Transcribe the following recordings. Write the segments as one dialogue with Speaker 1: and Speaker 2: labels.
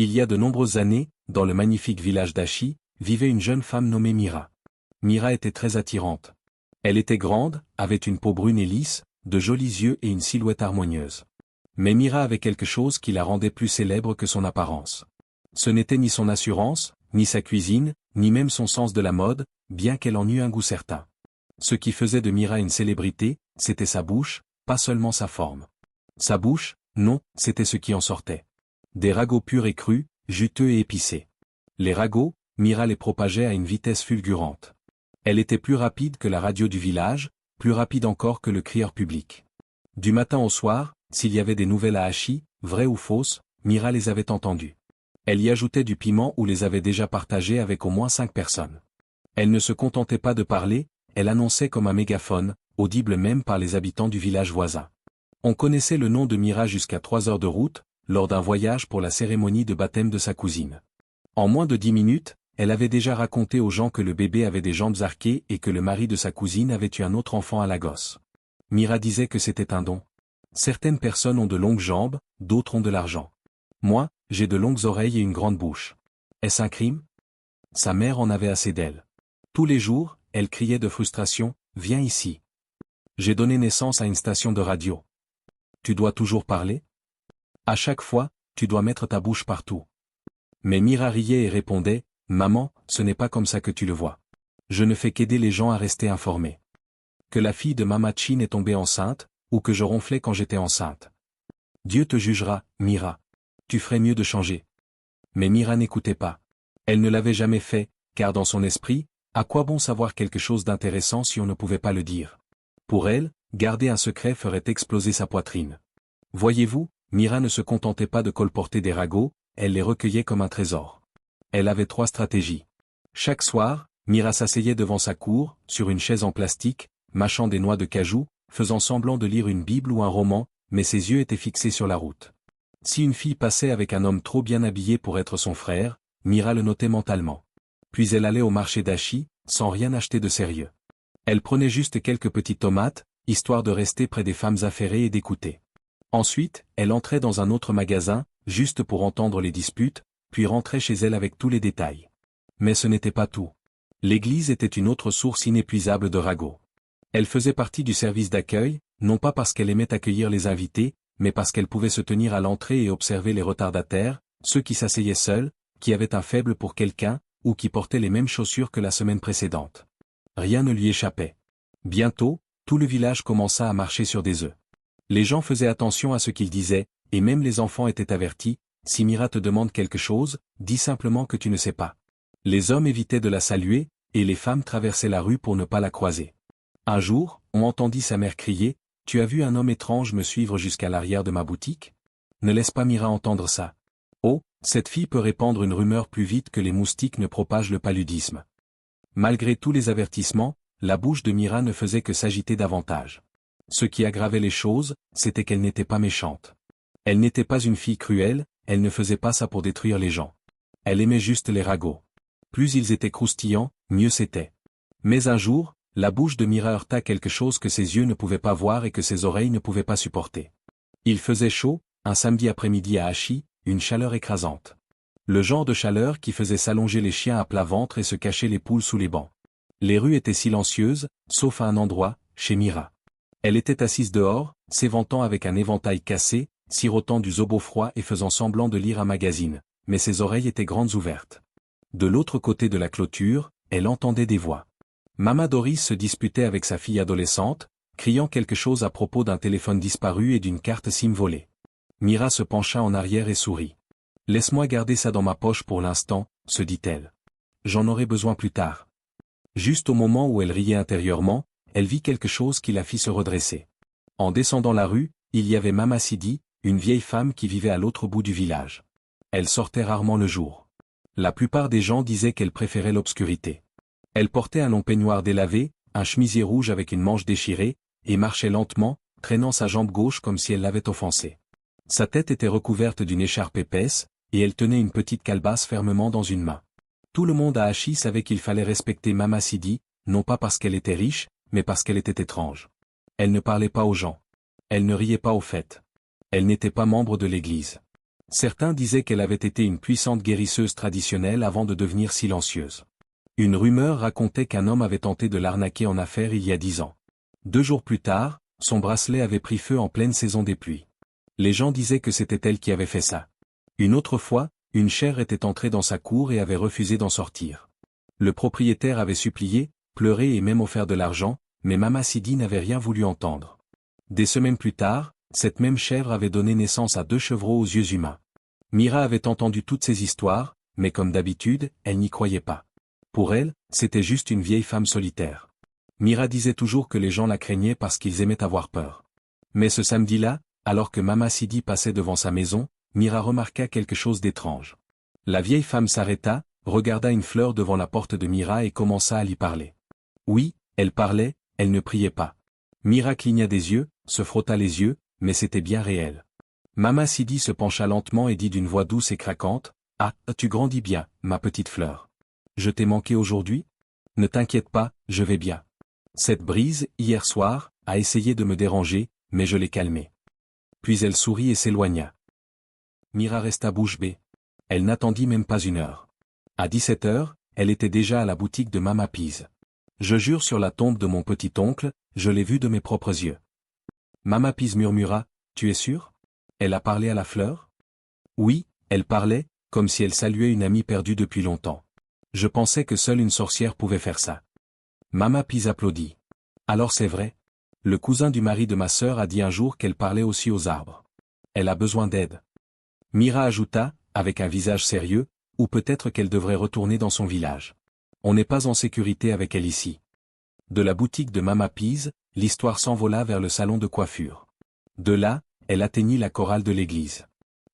Speaker 1: Il y a de nombreuses années, dans le magnifique village d'Achi, vivait une jeune femme nommée Mira. Mira était très attirante. Elle était grande, avait une peau brune et lisse, de jolis yeux et une silhouette harmonieuse. Mais Mira avait quelque chose qui la rendait plus célèbre que son apparence. Ce n'était ni son assurance, ni sa cuisine, ni même son sens de la mode, bien qu'elle en eût un goût certain. Ce qui faisait de Mira une célébrité, c'était sa bouche, pas seulement sa forme. Sa bouche, non, c'était ce qui en sortait. Des ragots purs et crus, juteux et épicés. Les ragots, Mira les propageait à une vitesse fulgurante. Elle était plus rapide que la radio du village, plus rapide encore que le crieur public. Du matin au soir, s'il y avait des nouvelles à Achi, vraies ou fausses, Mira les avait entendues. Elle y ajoutait du piment ou les avait déjà partagées avec au moins 5 personnes. Elle ne se contentait pas de parler, elle annonçait comme un mégaphone, audible même par les habitants du village voisin. On connaissait le nom de Mira jusqu'à 3 heures de route, lors d'un voyage pour la cérémonie de baptême de sa cousine. En moins de 10 minutes, elle avait déjà raconté aux gens que le bébé avait des jambes arquées et que le mari de sa cousine avait eu un autre enfant à Lagos. Mira disait que c'était un don. Certaines personnes ont de longues jambes, d'autres ont de l'argent. Moi, j'ai de longues oreilles et une grande bouche. Est-ce un crime? Sa mère en avait assez d'elle. Tous les jours, elle criait de frustration, « Viens ici. J'ai donné naissance à une station de radio. Tu dois toujours parler? À chaque fois, tu dois mettre ta bouche partout. » Mais Mira riait et répondait, « Maman, ce n'est pas comme ça que tu le vois. Je ne fais qu'aider les gens à rester informés. Que la fille de Mama Chin est tombée enceinte, ou que je ronflais quand j'étais enceinte. Dieu te jugera, Mira. Tu ferais mieux de changer. » Mais Mira n'écoutait pas. Elle ne l'avait jamais fait, car dans son esprit, à quoi bon savoir quelque chose d'intéressant si on ne pouvait pas le dire? Pour elle, garder un secret ferait exploser sa poitrine. Voyez-vous, Mira ne se contentait pas de colporter des ragots, elle les recueillait comme un trésor. Elle avait 3 stratégies. Chaque soir, Mira s'asseyait devant sa cour, sur une chaise en plastique, mâchant des noix de cajou, faisant semblant de lire une Bible ou un roman, mais ses yeux étaient fixés sur la route. Si une fille passait avec un homme trop bien habillé pour être son frère, Mira le notait mentalement. Puis elle allait au marché d'Achi, sans rien acheter de sérieux. Elle prenait juste quelques petites tomates, histoire de rester près des femmes affairées et d'écouter. Ensuite, elle entrait dans un autre magasin, juste pour entendre les disputes, puis rentrait chez elle avec tous les détails. Mais ce n'était pas tout. L'église était une autre source inépuisable de ragots. Elle faisait partie du service d'accueil, non pas parce qu'elle aimait accueillir les invités, mais parce qu'elle pouvait se tenir à l'entrée et observer les retardataires, ceux qui s'asseyaient seuls, qui avaient un faible pour quelqu'un, ou qui portaient les mêmes chaussures que la semaine précédente. Rien ne lui échappait. Bientôt, tout le village commença à marcher sur des œufs. Les gens faisaient attention à ce qu'ils disaient, et même les enfants étaient avertis, si Mira te demande quelque chose, dis simplement que tu ne sais pas. Les hommes évitaient de la saluer, et les femmes traversaient la rue pour ne pas la croiser. Un jour, on entendit sa mère crier, « Tu as vu un homme étrange me suivre jusqu'à l'arrière de ma boutique? Ne laisse pas Mira entendre ça. Oh, cette fille peut répandre une rumeur plus vite que les moustiques ne propagent le paludisme. » Malgré tous les avertissements, la bouche de Mira ne faisait que s'agiter davantage. Ce qui aggravait les choses, c'était qu'elle n'était pas méchante. Elle n'était pas une fille cruelle, elle ne faisait pas ça pour détruire les gens. Elle aimait juste les ragots. Plus ils étaient croustillants, mieux c'était. Mais un jour, la bouche de Mira heurta quelque chose que ses yeux ne pouvaient pas voir et que ses oreilles ne pouvaient pas supporter. Il faisait chaud, un samedi après-midi à Achi, une chaleur écrasante. Le genre de chaleur qui faisait s'allonger les chiens à plat ventre et se cacher les poules sous les bancs. Les rues étaient silencieuses, sauf à un endroit, chez Mira. Elle était assise dehors, s'éventant avec un éventail cassé, sirotant du zobo froid et faisant semblant de lire un magazine, mais ses oreilles étaient grandes ouvertes. De l'autre côté de la clôture, elle entendait des voix. Mama Doris se disputait avec sa fille adolescente, criant quelque chose à propos d'un téléphone disparu et d'une carte SIM volée. Mira se pencha en arrière et sourit. « Laisse-moi garder ça dans ma poche pour l'instant, » se dit-elle. « J'en aurai besoin plus tard. » Juste au moment où elle riait intérieurement, elle vit quelque chose qui la fit se redresser. En descendant la rue, il y avait Mama Sidi, une vieille femme qui vivait à l'autre bout du village. Elle sortait rarement le jour. La plupart des gens disaient qu'elle préférait l'obscurité. Elle portait un long peignoir délavé, un chemisier rouge avec une manche déchirée, et marchait lentement, traînant sa jambe gauche comme si elle l'avait offensée. Sa tête était recouverte d'une écharpe épaisse, et elle tenait une petite calebasse fermement dans une main. Tout le monde à Achi savait qu'il fallait respecter Mama Sidi, non pas parce qu'elle était riche, mais parce qu'elle était étrange. Elle ne parlait pas aux gens. Elle ne riait pas aux fêtes. Elle n'était pas membre de l'église. Certains disaient qu'elle avait été une puissante guérisseuse traditionnelle avant de devenir silencieuse. Une rumeur racontait qu'un homme avait tenté de l'arnaquer en affaires il y a 10 ans. 2 jours plus tard, son bracelet avait pris feu en pleine saison des pluies. Les gens disaient que c'était elle qui avait fait ça. Une autre fois, une chèvre était entrée dans sa cour et avait refusé d'en sortir. Le propriétaire avait supplié, pleuré et même offert de l'argent, mais Mama Sidi n'avait rien voulu entendre. Des semaines plus tard, cette même chèvre avait donné naissance à 2 chevreaux aux yeux humains. Mira avait entendu toutes ces histoires, mais comme d'habitude, elle n'y croyait pas. Pour elle, c'était juste une vieille femme solitaire. Mira disait toujours que les gens la craignaient parce qu'ils aimaient avoir peur. Mais ce samedi-là, alors que Mama Sidi passait devant sa maison, Mira remarqua quelque chose d'étrange. La vieille femme s'arrêta, regarda une fleur devant la porte de Mira et commença à lui parler. Oui, elle parlait, elle ne priait pas. Mira cligna des yeux, se frotta les yeux, mais c'était bien réel. Mama Sidi se pencha lentement et dit d'une voix douce et craquante, « Ah, tu grandis bien, ma petite fleur. Je t'ai manqué aujourd'hui? Ne t'inquiète pas, je vais bien. Cette brise, hier soir, a essayé de me déranger, mais je l'ai calmée. » Puis elle sourit et s'éloigna. Mira resta bouche bée. Elle n'attendit même pas 1 heure. À 17 heures, elle était déjà à la boutique de Mama Pise. Je jure sur la tombe de mon petit-oncle, je l'ai vue de mes propres yeux. Mama Pise murmura, « Tu es sûr? Elle a parlé à la fleur? » Oui, elle parlait, comme si elle saluait une amie perdue depuis longtemps. Je pensais que seule une sorcière pouvait faire ça. Mama Pise applaudit. Alors c'est vrai. Le cousin du mari de ma sœur a dit un jour qu'elle parlait aussi aux arbres. Elle a besoin d'aide. Mira ajouta, avec un visage sérieux, ou peut-être qu'elle devrait retourner dans son village. On n'est pas en sécurité avec elle ici. De la boutique de Mama Pise, l'histoire s'envola vers le salon de coiffure. De là, elle atteignit la chorale de l'église.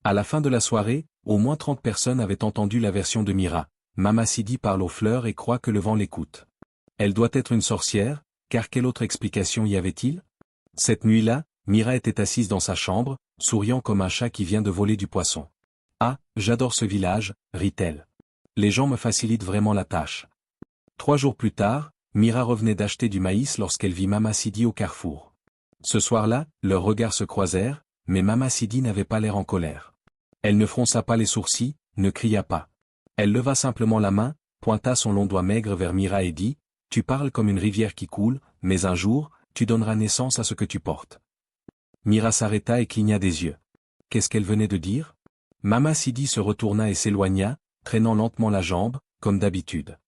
Speaker 1: À la fin de la soirée, au moins 30 personnes avaient entendu la version de Mira. Mama Sidi parle aux fleurs et croit que le vent l'écoute. Elle doit être une sorcière, car quelle autre explication y avait-il? Cette nuit-là, Mira était assise dans sa chambre, souriant comme un chat qui vient de voler du poisson. « Ah, j'adore ce village, rit-elle. Les gens me facilitent vraiment la tâche. » 3 jours plus tard, Mira revenait d'acheter du maïs lorsqu'elle vit Mama Sidi au carrefour. Ce soir-là, leurs regards se croisèrent, mais Mama Sidi n'avait pas l'air en colère. Elle ne fronça pas les sourcils, ne cria pas. Elle leva simplement la main, pointa son long doigt maigre vers Mira et dit, « Tu parles comme une rivière qui coule, mais un jour, tu donneras naissance à ce que tu portes. » Mira s'arrêta et cligna des yeux. Qu'est-ce qu'elle venait de dire? Mama Sidi se retourna et s'éloigna, traînant lentement la jambe, comme d'habitude.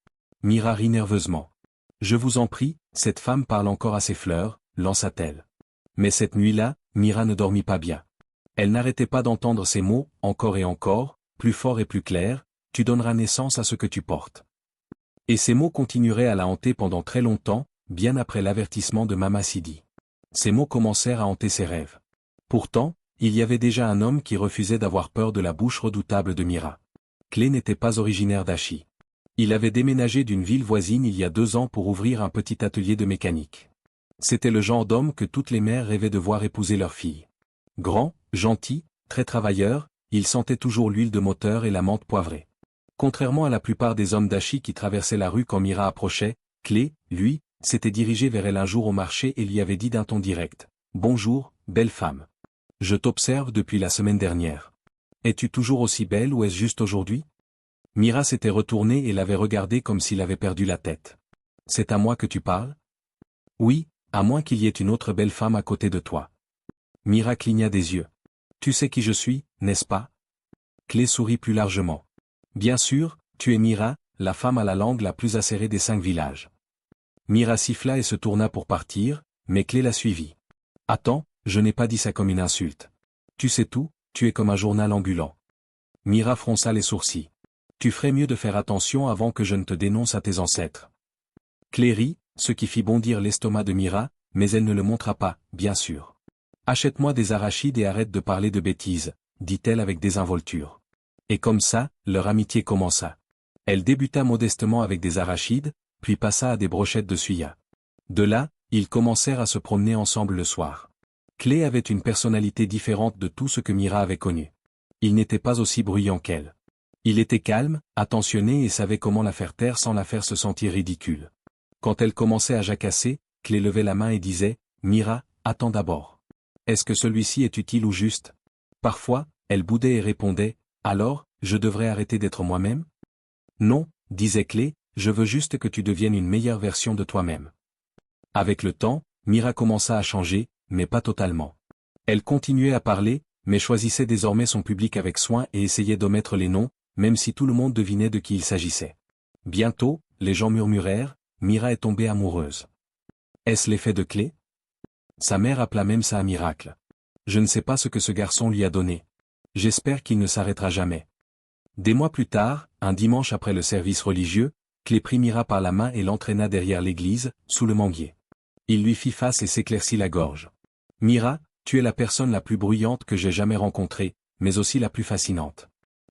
Speaker 1: Mira rit nerveusement. « Je vous en prie, cette femme parle encore à ses fleurs, lança-t-elle. » Mais cette nuit-là, Mira ne dormit pas bien. Elle n'arrêtait pas d'entendre ces mots, encore et encore, plus forts et plus clairs, « Tu donneras naissance à ce que tu portes. » Et ces mots continueraient à la hanter pendant très longtemps, bien après l'avertissement de Mama Sidi. Ces mots commencèrent à hanter ses rêves. Pourtant, il y avait déjà un homme qui refusait d'avoir peur de la bouche redoutable de Mira. Clé n'était pas originaire d'Achi. Il avait déménagé d'une ville voisine il y a 2 ans pour ouvrir un petit atelier de mécanique. C'était le genre d'homme que toutes les mères rêvaient de voir épouser leur fille. Grand, gentil, très travailleur, il sentait toujours l'huile de moteur et la menthe poivrée. Contrairement à la plupart des hommes d'Achi qui traversaient la rue quand Mira approchait, Clé, lui, s'était dirigé vers elle un jour au marché et lui avait dit d'un ton direct, « Bonjour, belle femme. Je t'observe depuis la semaine dernière. Es-tu toujours aussi belle ou est-ce juste aujourd'hui ?» Mira s'était retournée et l'avait regardé comme s'il avait perdu la tête. « C'est à moi que tu parles ?»« Oui, à moins qu'il y ait une autre belle femme à côté de toi. » Mira cligna des yeux. « Tu sais qui je suis, n'est-ce pas ?» Clé sourit plus largement. « Bien sûr, tu es Mira, la femme à la langue la plus acérée des 5 villages. » Mira siffla et se tourna pour partir, mais Clé la suivit. « Attends, je n'ai pas dit ça comme une insulte. Tu sais tout, tu es comme un journal ambulant. » Mira fronça les sourcils. « Tu ferais mieux de faire attention avant que je ne te dénonce à tes ancêtres. » Clé rit, ce qui fit bondir l'estomac de Mira, mais elle ne le montra pas, bien sûr. « Achète-moi des arachides et arrête de parler de bêtises, » dit-elle avec désinvolture. Et comme ça, leur amitié commença. Elle débuta modestement avec des arachides, puis passa à des brochettes de suya. De là, ils commencèrent à se promener ensemble le soir. Clé avait une personnalité différente de tout ce que Mira avait connu. Il n'était pas aussi bruyant qu'elle. Il était calme, attentionné et savait comment la faire taire sans la faire se sentir ridicule. Quand elle commençait à jacasser, Clé levait la main et disait, « Mira, attends d'abord. Est-ce que celui-ci est utile ou juste ?» Parfois, elle boudait et répondait, « Alors, je devrais arrêter d'être moi-même ?» « Non, » disait Clé, « je veux juste que tu deviennes une meilleure version de toi-même. » Avec le temps, Mira commença à changer, mais pas totalement. Elle continuait à parler, mais choisissait désormais son public avec soin et essayait d'omettre les noms, même si tout le monde devinait de qui il s'agissait. Bientôt, les gens murmurèrent, « Mira est tombée amoureuse. » Est-ce l'effet de Clé? Sa mère appela même ça un miracle. Je ne sais pas ce que ce garçon lui a donné. J'espère qu'il ne s'arrêtera jamais. Des mois plus tard, un dimanche après le service religieux, Clé prit Mira par la main et l'entraîna derrière l'église, sous le manguier. Il lui fit face et s'éclaircit la gorge. « Mira, tu es la personne la plus bruyante que j'ai jamais rencontrée, mais aussi la plus fascinante.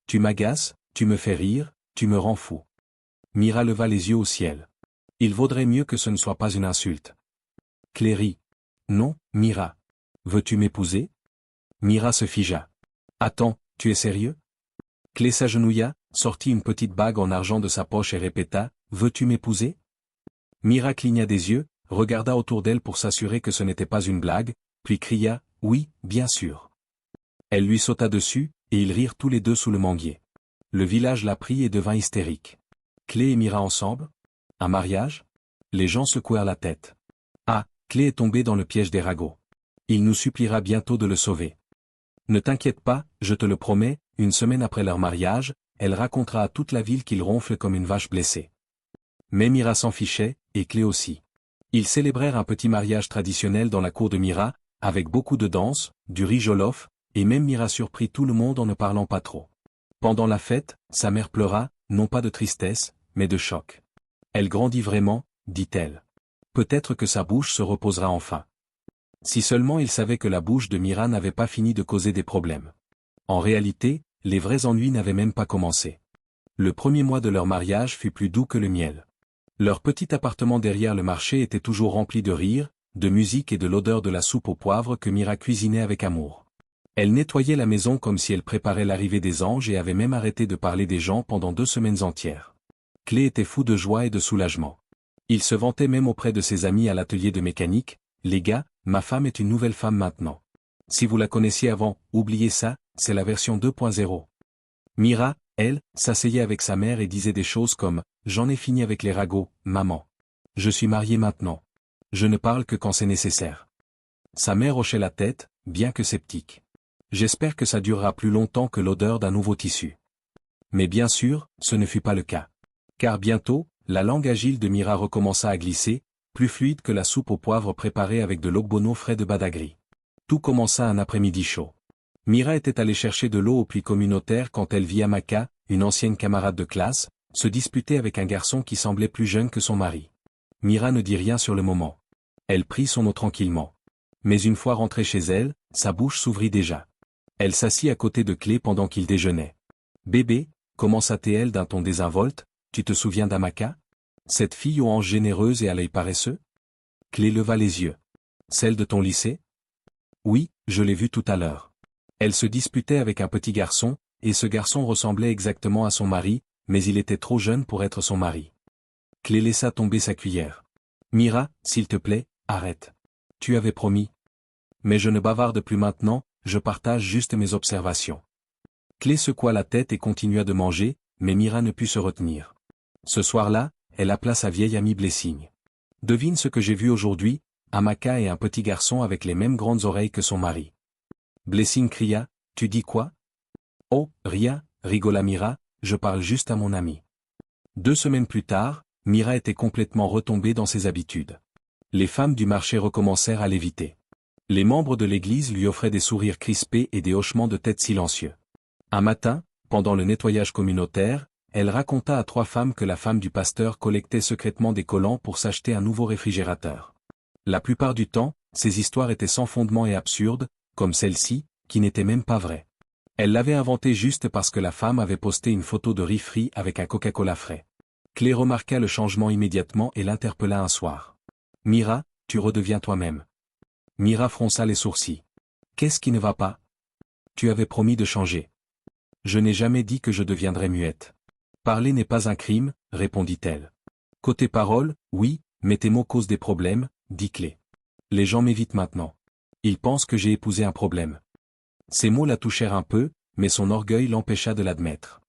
Speaker 1: Tu m'agaces, tu me fais rire, tu me rends fou. » Mira leva les yeux au ciel. Il vaudrait mieux que ce ne soit pas une insulte. Clé rit. « Non, Mira. Veux-tu m'épouser ?» Mira se figea. « Attends, tu es sérieux ?» Clé s'agenouilla, sortit une petite bague en argent de sa poche et répéta, « Veux-tu m'épouser ?» Mira cligna des yeux, regarda autour d'elle pour s'assurer que ce n'était pas une blague, puis cria, « Oui, bien sûr. » Elle lui sauta dessus, et ils rirent tous les deux sous le manguier. Le village la prit et devint hystérique. Clé et Mira ensemble? Un mariage? Les gens secouèrent la tête. Ah, Clé est tombée dans le piège des ragots. Il nous suppliera bientôt de le sauver. Ne t'inquiète pas, je te le promets, une semaine après leur mariage, elle racontera à toute la ville qu'il ronfle comme une vache blessée. Mais Mira s'en fichait, et Clé aussi. Ils célébrèrent un petit mariage traditionnel dans la cour de Mira, avec beaucoup de danse, du riz jollof, et même Mira surprit tout le monde en ne parlant pas trop. Pendant la fête, sa mère pleura, non pas de tristesse, mais de choc. Elle grandit vraiment, dit-elle. Peut-être que sa bouche se reposera enfin. Si seulement il savait que la bouche de Mira n'avait pas fini de causer des problèmes. En réalité, les vrais ennuis n'avaient même pas commencé. Le premier mois de leur mariage fut plus doux que le miel. Leur petit appartement derrière le marché était toujours rempli de rire, de musique et de l'odeur de la soupe au poivre que Mira cuisinait avec amour. Elle nettoyait la maison comme si elle préparait l'arrivée des anges et avait même arrêté de parler des gens pendant 2 semaines entières. Clé était fou de joie et de soulagement. Il se vantait même auprès de ses amis à l'atelier de mécanique, « Les gars, ma femme est une nouvelle femme maintenant. Si vous la connaissiez avant, oubliez ça, c'est la version 2.0. » Mira, elle, s'asseyait avec sa mère et disait des choses comme « J'en ai fini avec les ragots, maman. Je suis mariée maintenant. Je ne parle que quand c'est nécessaire. » Sa mère hochait la tête, bien que sceptique. « J'espère que ça durera plus longtemps que l'odeur d'un nouveau tissu. » Mais bien sûr, ce ne fut pas le cas. Car bientôt, la langue agile de Mira recommença à glisser, plus fluide que la soupe au poivre préparée avec de l'ogbono frais de Badagry. Tout commença un après-midi chaud. Mira était allée chercher de l'eau au puits communautaire quand elle vit Amaka, une ancienne camarade de classe, se disputer avec un garçon qui semblait plus jeune que son mari. Mira ne dit rien sur le moment. Elle prit son eau tranquillement. Mais une fois rentrée chez elle, sa bouche s'ouvrit déjà. Elle s'assit à côté de Clé pendant qu'il déjeunait. « Bébé, commença-t-elle d'un ton désinvolte, tu te souviens d'Amaka? Cette fille aux hanches généreuses et à l'œil paresseux? » Clé leva les yeux. « Celle de ton lycée? » « Oui, je l'ai vue tout à l'heure. Elle se disputait avec un petit garçon, et ce garçon ressemblait exactement à son mari, mais il était trop jeune pour être son mari. » Clé laissa tomber sa cuillère. « Mira, s'il te plaît, arrête. Tu avais promis. Mais je ne bavarde plus maintenant, je partage juste mes observations. » Clé secoua la tête et continua de manger, mais Mira ne put se retenir. Ce soir-là, elle appela sa vieille amie Blessing. « Devine ce que j'ai vu aujourd'hui, Amaka et un petit garçon avec les mêmes grandes oreilles que son mari. » Blessing cria, « Tu dis quoi? » ?»« Oh, rien, rigola Mira, je parle juste à mon ami. » 2 semaines plus tard, Mira était complètement retombée dans ses habitudes. Les femmes du marché recommencèrent à l'éviter. Les membres de l'église lui offraient des sourires crispés et des hochements de tête silencieux. Un matin, pendant le nettoyage communautaire, elle raconta à 3 femmes que la femme du pasteur collectait secrètement des collants pour s'acheter un nouveau réfrigérateur. La plupart du temps, ces histoires étaient sans fondement et absurdes, comme celle-ci, qui n'était même pas vraie. Elle l'avait inventée juste parce que la femme avait posté une photo de riz frit avec un Coca-Cola frais. Clé remarqua le changement immédiatement et l'interpella un soir. « Mira, tu redeviens toi-même. » Mira fronça les sourcils. « Qu'est-ce qui ne va pas? Tu avais promis de changer. » « Je n'ai jamais dit que je deviendrais muette. »« Parler n'est pas un crime, répondit-elle. »« Côté parole, oui, mais tes mots causent des problèmes, dit Clé. Les gens m'évitent maintenant. Ils pensent que j'ai épousé un problème. » Ces mots la touchèrent un peu, mais son orgueil l'empêcha de l'admettre.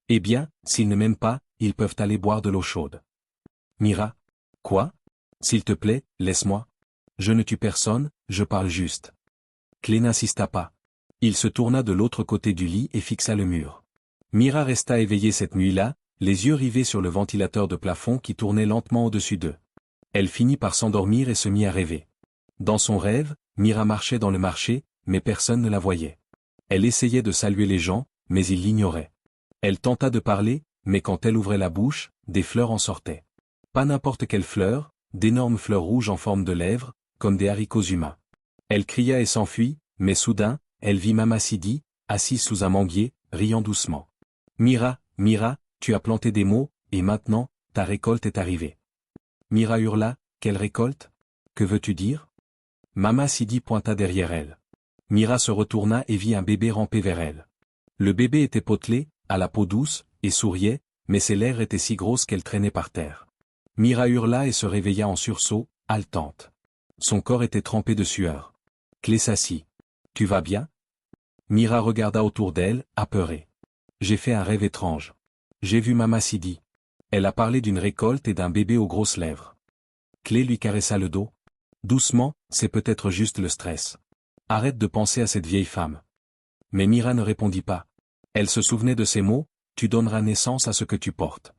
Speaker 1: Eh bien, s'ils ne m'aiment pas, ils peuvent aller boire de l'eau chaude. Mira. Quoi? S'il te plaît, laisse-moi. Je ne tue personne, je parle juste. Clé n'insista pas. Il se tourna de l'autre côté du lit et fixa le mur. Mira resta éveillée cette nuit-là, les yeux rivés sur le ventilateur de plafond qui tournait lentement au-dessus d'eux. Elle finit par s'endormir et se mit à rêver. Dans son rêve, Mira marchait dans le marché, mais personne ne la voyait. Elle essayait de saluer les gens, mais ils l'ignoraient. Elle tenta de parler, mais quand elle ouvrait la bouche, des fleurs en sortaient. Pas n'importe quelles fleurs, d'énormes fleurs rouges en forme de lèvres, comme des haricots humains. Elle cria et s'enfuit, mais soudain, elle vit Mama Sidi, assise sous un manguier, riant doucement. Mira, Mira, tu as planté des mots, et maintenant, ta récolte est arrivée. Mira hurla, quelle récolte? Que veux-tu dire? Mama Sidi pointa derrière elle. Mira se retourna et vit un bébé ramper vers elle. Le bébé était potelé, à la peau douce, et souriait, mais ses lèvres étaient si grosses qu'elles traînaient par terre. Mira hurla et se réveilla en sursaut, haletante. Son corps était trempé de sueur. Clé s'assit. Tu vas bien? Mira regarda autour d'elle, apeurée. J'ai fait un rêve étrange. J'ai vu Mama Sidi. Elle a parlé d'une récolte et d'un bébé aux grosses lèvres. Clé lui caressa le dos. Doucement, c'est peut-être juste le stress. Arrête de penser à cette vieille femme. Mais Mira ne répondit pas. Elle se souvenait de ces mots, tu donneras naissance à ce que tu portes.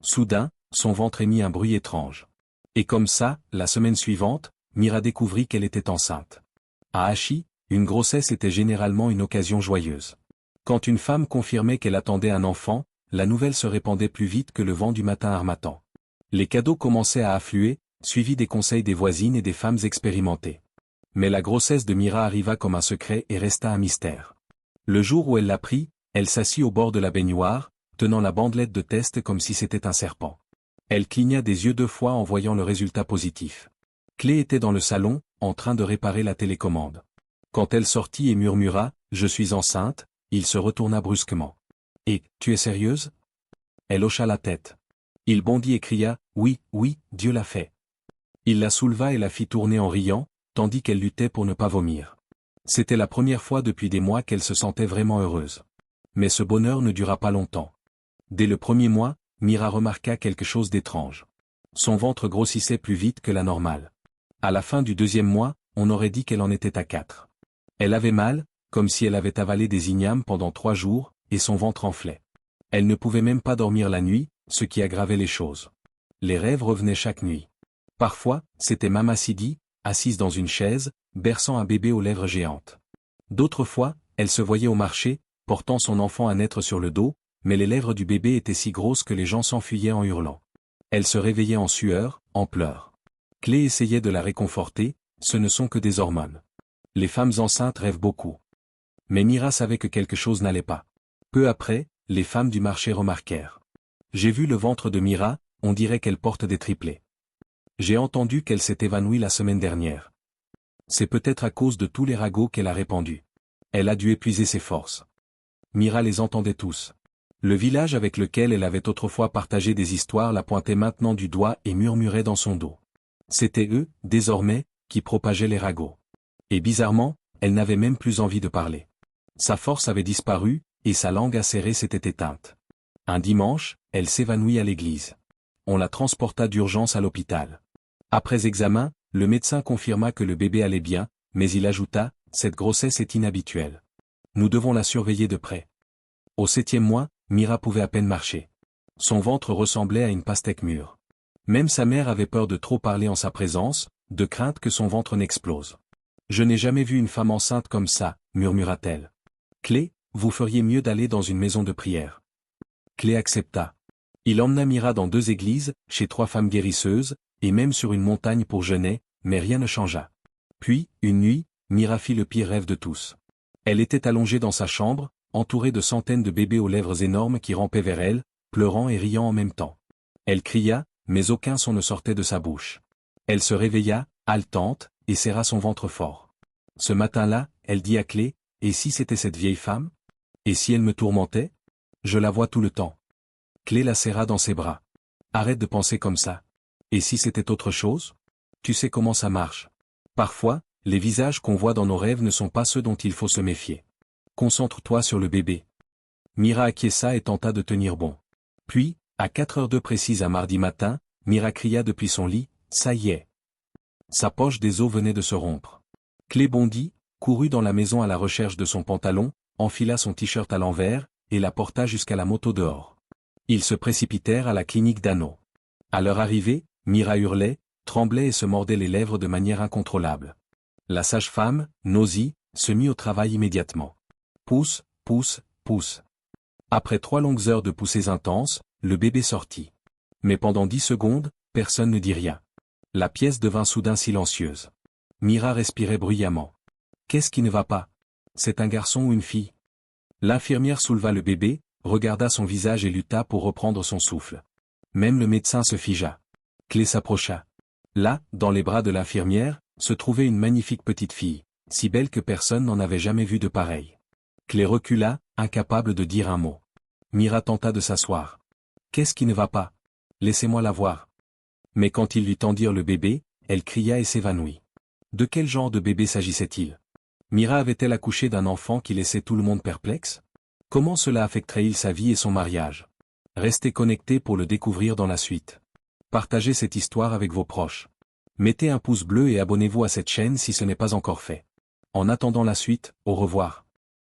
Speaker 1: Soudain, son ventre émit un bruit étrange. Et comme ça, la semaine suivante, Mira découvrit qu'elle était enceinte. À Hachi, une grossesse était généralement une occasion joyeuse. Quand une femme confirmait qu'elle attendait un enfant, la nouvelle se répandait plus vite que le vent du matin harmattant. Les cadeaux commençaient à affluer, suivis des conseils des voisines et des femmes expérimentées. Mais la grossesse de Mira arriva comme un secret et resta un mystère. Le jour où elle l'apprit, elle s'assit au bord de la baignoire, tenant la bandelette de test comme si c'était un serpent. Elle cligna des yeux 2 fois en voyant le résultat positif. Clé était dans le salon, en train de réparer la télécommande. Quand elle sortit et murmura « Je suis enceinte », il se retourna brusquement. « Et, tu es sérieuse ?» Elle hocha la tête. Il bondit et cria « Oui, oui, Dieu l'a fait ». Il la souleva et la fit tourner en riant, tandis qu'elle luttait pour ne pas vomir. C'était la première fois depuis des mois qu'elle se sentait vraiment heureuse. Mais ce bonheur ne dura pas longtemps. Dès le 1er mois, Mira remarqua quelque chose d'étrange. Son ventre grossissait plus vite que la normale. À la fin du 2e mois, on aurait dit qu'elle en était à 4. Elle avait mal, comme si elle avait avalé des ignames pendant 3 jours, et son ventre enflait. Elle ne pouvait même pas dormir la nuit, ce qui aggravait les choses. Les rêves revenaient chaque nuit. Parfois, c'était Mama Sidi, assise dans une chaise, berçant un bébé aux lèvres géantes. D'autres fois, elle se voyait au marché, portant son enfant à naître sur le dos, mais les lèvres du bébé étaient si grosses que les gens s'enfuyaient en hurlant. Elle se réveillait en sueur, en pleurs. Clé essayait de la réconforter, ce ne sont que des hormones. Les femmes enceintes rêvent beaucoup. Mais Mira savait que quelque chose n'allait pas. Peu après, les femmes du marché remarquèrent. J'ai vu le ventre de Mira, on dirait qu'elle porte des triplés. J'ai entendu qu'elle s'est évanouie la semaine dernière. C'est peut-être à cause de tous les ragots qu'elle a répandus. Elle a dû épuiser ses forces. Mira les entendait tous. Le village avec lequel elle avait autrefois partagé des histoires la pointait maintenant du doigt et murmurait dans son dos. C'étaient eux, désormais, qui propageaient les ragots. Et bizarrement, elle n'avait même plus envie de parler. Sa force avait disparu, et sa langue acérée s'était éteinte. Un dimanche, elle s'évanouit à l'église. On la transporta d'urgence à l'hôpital. Après examen, le médecin confirma que le bébé allait bien, mais il ajouta, cette grossesse est inhabituelle. Nous devons la surveiller de près. Au 7e mois, Mira pouvait à peine marcher. Son ventre ressemblait à une pastèque mûre. Même sa mère avait peur de trop parler en sa présence, de crainte que son ventre n'explose. Je n'ai jamais vu une femme enceinte comme ça, murmura-t-elle. Clé, vous feriez mieux d'aller dans une maison de prière. Clé accepta. Il emmena Mira dans 2 églises, chez 3 femmes guérisseuses, et même sur une montagne pour jeûner, mais rien ne changea. Puis, une nuit, Mira fit le pire rêve de tous. Elle était allongée dans sa chambre, entourée de centaines de bébés aux lèvres énormes qui rampaient vers elle, pleurant et riant en même temps. Elle cria, mais aucun son ne sortait de sa bouche. Elle se réveilla, haletante, et serra son ventre fort. Ce matin-là, elle dit à Clé, « Et si c'était cette vieille femme? Et si elle me tourmentait? Je la vois tout le temps. » Clé la serra dans ses bras. « Arrête de penser comme ça. Et si c'était autre chose? Tu sais comment ça marche. Parfois, les visages qu'on voit dans nos rêves ne sont pas ceux dont il faut se méfier. Concentre-toi sur le bébé. Mira acquiesça et tenta de tenir bon. Puis, à 4h02 précises à mardi matin, Mira cria depuis son lit, « Ça y est !» Sa poche des os venait de se rompre. Clé bondit, courut dans la maison à la recherche de son pantalon, enfila son t-shirt à l'envers, et la porta jusqu'à la moto dehors. Ils se précipitèrent à la clinique d'Anneau. À leur arrivée, Mira hurlait, tremblait et se mordait les lèvres de manière incontrôlable. La sage-femme, Nosy, se mit au travail immédiatement. Pousse, pousse, pousse. Après 3 longues heures de poussées intenses, le bébé sortit. Mais pendant 10 secondes, personne ne dit rien. La pièce devint soudain silencieuse. Mira respirait bruyamment. Qu'est-ce qui ne va pas? C'est un garçon ou une fille? L'infirmière souleva le bébé, regarda son visage et lutta pour reprendre son souffle. Même le médecin se figea. Clé s'approcha. Là, dans les bras de l'infirmière, se trouvait une magnifique petite fille, si belle que personne n'en avait jamais vu de pareille. Clé recula, incapable de dire un mot. Mira tenta de s'asseoir. Qu'est-ce qui ne va pas? Laissez-moi la voir. Mais quand ils lui tendirent le bébé, elle cria et s'évanouit. De quel genre de bébé s'agissait-il? Mira avait-elle accouché d'un enfant qui laissait tout le monde perplexe? Comment cela affecterait-il sa vie et son mariage? Restez connectés pour le découvrir dans la suite. Partagez cette histoire avec vos proches. Mettez un pouce bleu et abonnez-vous à cette chaîne si ce n'est pas encore fait. En attendant la suite, au revoir.